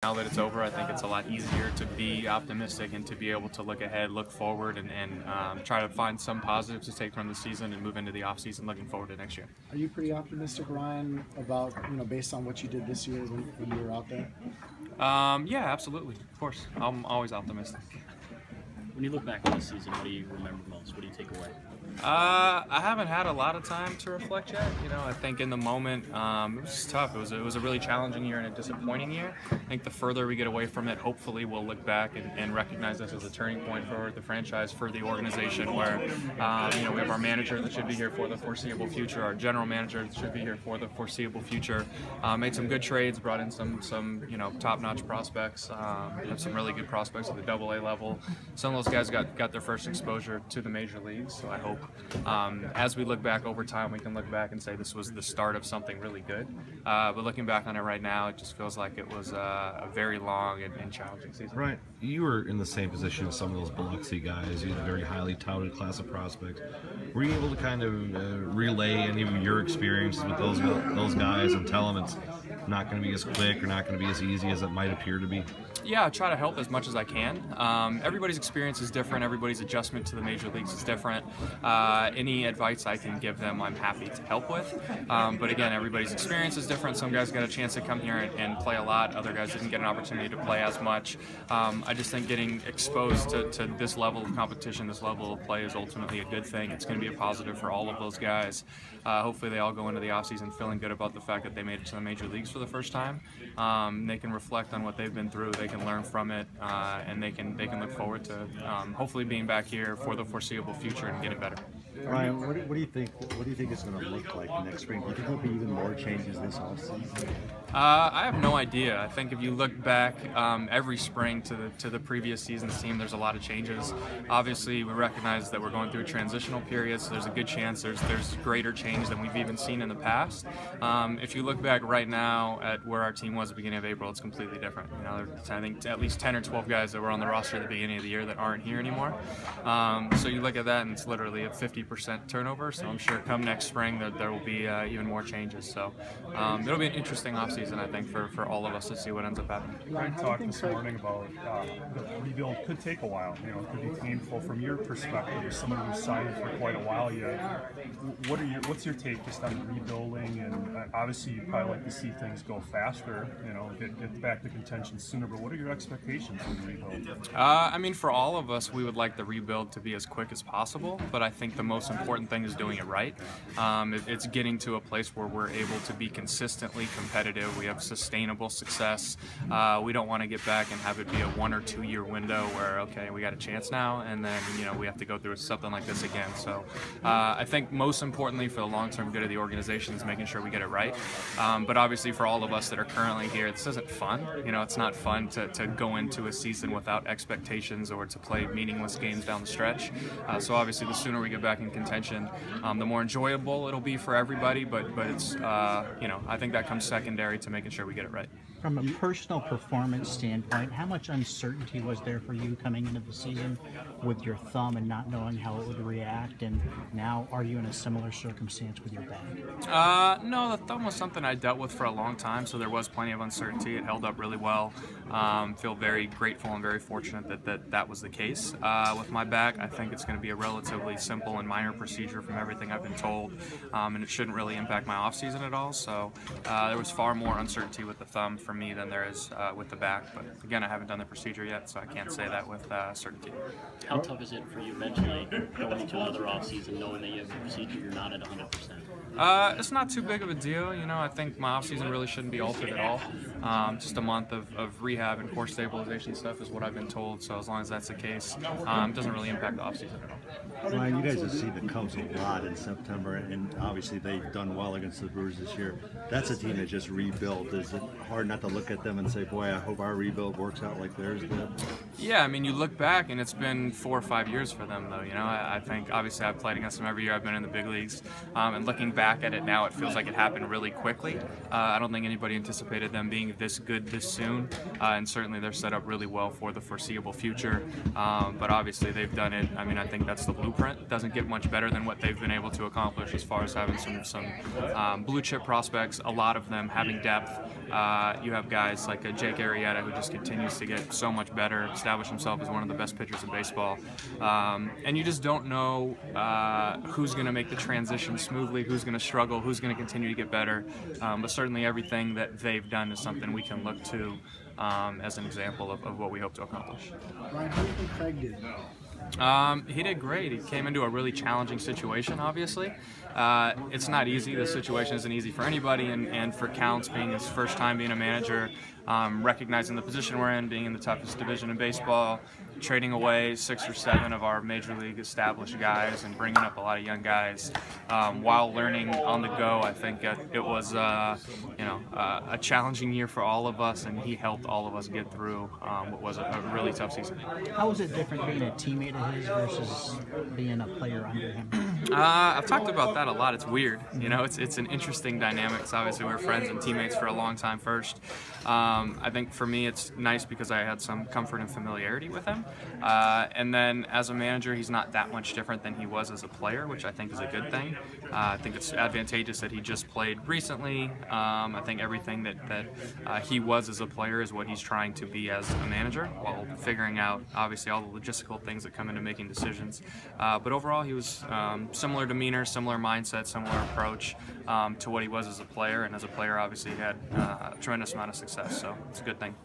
Now that it's over, I think it's a lot easier to be optimistic and to be able to look ahead, look forward, and try to find some positives to take from the season and move into the offseason looking forward to next year. Are you pretty optimistic, Ryan, about based on what you did this year when you were out there? Yeah, absolutely. Of course. I'm always optimistic. When you look back on the season, what do you remember most? What do you take away? I haven't had a lot of time to reflect yet. I think in the moment it was tough. It was a really challenging year and a disappointing year. I think the further we get away from it, hopefully we'll look back and recognize this as a turning point for the franchise, for the organization, where we have our manager that should be here for the foreseeable future, our general manager that should be here for the foreseeable future. Made some good trades, brought in some top-notch prospects. Have some really good prospects at the AA level. Some of those guys got their first exposure to the major leagues, so I hope as we look back over time, we can look back and say this was the start of something really good. But looking back on it right now, it just feels like it was a very long and challenging season. Right. You were in the same position as some of those Biloxi guys. You had a very highly touted class of prospects. Were you able to kind of relay any of your experiences with those guys and tell them it's not going to be as quick or not going to be as easy as it might appear to be? Yeah, I try to help as much as I can. Everybody's experience is different. Everybody's adjustment to the major leagues is different. Any advice I can give them, I'm happy to help with. But again, everybody's experience is different. Some guys got a chance to come here and play a lot. Other guys didn't get an opportunity to play as much. I just think getting exposed to this level of competition, this level of play is ultimately a good thing. It's going to be a positive for all of those guys. Hopefully they all go into the offseason feeling good about the fact that they made it to the major leagues for the first time. They can reflect on what they've been through. They can learn from it, and they can look forward to hopefully being back here for the foreseeable future and getting better. Ryan, what do you think? What do you think it's going to look like next spring? Do you think there'll be even more changes this offseason? I have no idea. I think if you look back every spring to the previous season's team, there's a lot of changes. Obviously, we recognize that we're going through a transitional period, so there's a good chance there's greater change than we've even seen in the past. If you look back right now at where our team was at the beginning of April, it's completely different. I think at least 10 or 12 guys that were on the roster at the beginning of the year that aren't here anymore. So you look at that, and it's literally a 50% turnover. So I'm sure come next spring there will be even more changes. So it'll be an interesting offseason, I think, for all of us to see what ends up happening. Ryan talked this morning about the rebuild could take a while. It could be painful. From your perspective, as someone who's signed for quite a while yet, what's your take just on rebuilding? And obviously, you'd probably like to see things go faster. Get back to contention sooner. But what are your expectations for the rebuild? I mean, for all of us, we would like the rebuild to be as quick as possible. But I think the most important thing is doing it right. It's getting to a place where we're able to be consistently competitive. We have sustainable success. We don't want to get back and have it be a 1 or 2 year window where, okay, we got a chance now, and then we have to go through something like this again. So I think most importantly for the long-term good of the organization is making sure we get it right. But obviously for all of us that are currently here, this isn't fun. It's not fun to go into a season without expectations or to play meaningless games down the stretch. So obviously the sooner we get back in contention, the more enjoyable it'll be for everybody. But it's I think that comes secondary to making sure we get it right. From a personal performance standpoint, how much uncertainty was there for you coming into the season with your thumb and not knowing how it would react? And now, are you in a similar circumstance with your back? No, the thumb was something I dealt with for a long time, so there was plenty of uncertainty. It held up really well. Feel very grateful and very fortunate that was the case. With my back, I think it's going to be a relatively simple and minor procedure from everything I've been told, and it shouldn't really impact my off-season at all. So there was far more uncertainty with the thumb for me than there is with the back. But again, I haven't done the procedure yet, so I can't say that with certainty. How tough is it for you mentally going into another offseason knowing that you have a procedure you're not at 100%? It's not too big of a deal. I think my off-season really shouldn't be altered at all. Just a month of rehab and core stabilization stuff is what I've been told. So as long as that's the case, it doesn't really impact the off-season at all. Ryan, you guys have seen the Cubs a lot in September, and obviously they've done well against the Brewers this year. That's a team that just rebuilt. Is it hard not to look at them and say, boy, I hope our rebuild works out like theirs did? Yeah, I mean, you look back, and it's been 4 or 5 years for them, though. I think, obviously, I've played against them every year I've been in the big leagues, and looking back at it now, it feels like it happened really quickly. I don't think anybody anticipated them being this good this soon, and certainly they're set up really well for the foreseeable future. But obviously, they've done it. I mean, I think that's the blueprint. It doesn't get much better than what they've been able to accomplish as far as having some blue chip prospects, a lot of them having depth, You have guys like Jake Arrieta, who just continues to get so much better, establish himself as one of the best pitchers in baseball. And you just don't know who's going to make the transition smoothly, who's going to struggle, who's going to continue to get better. But certainly everything that they've done is something we can look to as an example of what we hope to accomplish. Ryan, how do you think Craig did? He did great. He came into a really challenging situation, obviously. It's not easy. The situation isn't easy for anybody, and for Counts, being his first time being a manager, recognizing the position we're in, being in the toughest division in baseball, trading away 6 or 7 of our major league established guys and bringing up a lot of young guys while learning on the go. I think it was a challenging year for all of us, and he helped all of us get through what was a really tough season. How was it different being a teammate of his versus being a player under him? I've talked about that a lot. It's weird, it's an interesting dynamic. So obviously we're friends and teammates for a long time first. I think for me it's nice because I had some comfort and familiarity with him. And then as a manager, he's not that much different than he was as a player, which I think is a good thing. I think it's advantageous that he just played recently. I think everything that he was as a player is what he's trying to be as a manager, while figuring out obviously all the logistical things that come into making decisions. But overall, he was similar demeanor, similar mindset, similar approach to what he was as a player. And as a player, obviously, he had a tremendous amount of success. So it's a good thing.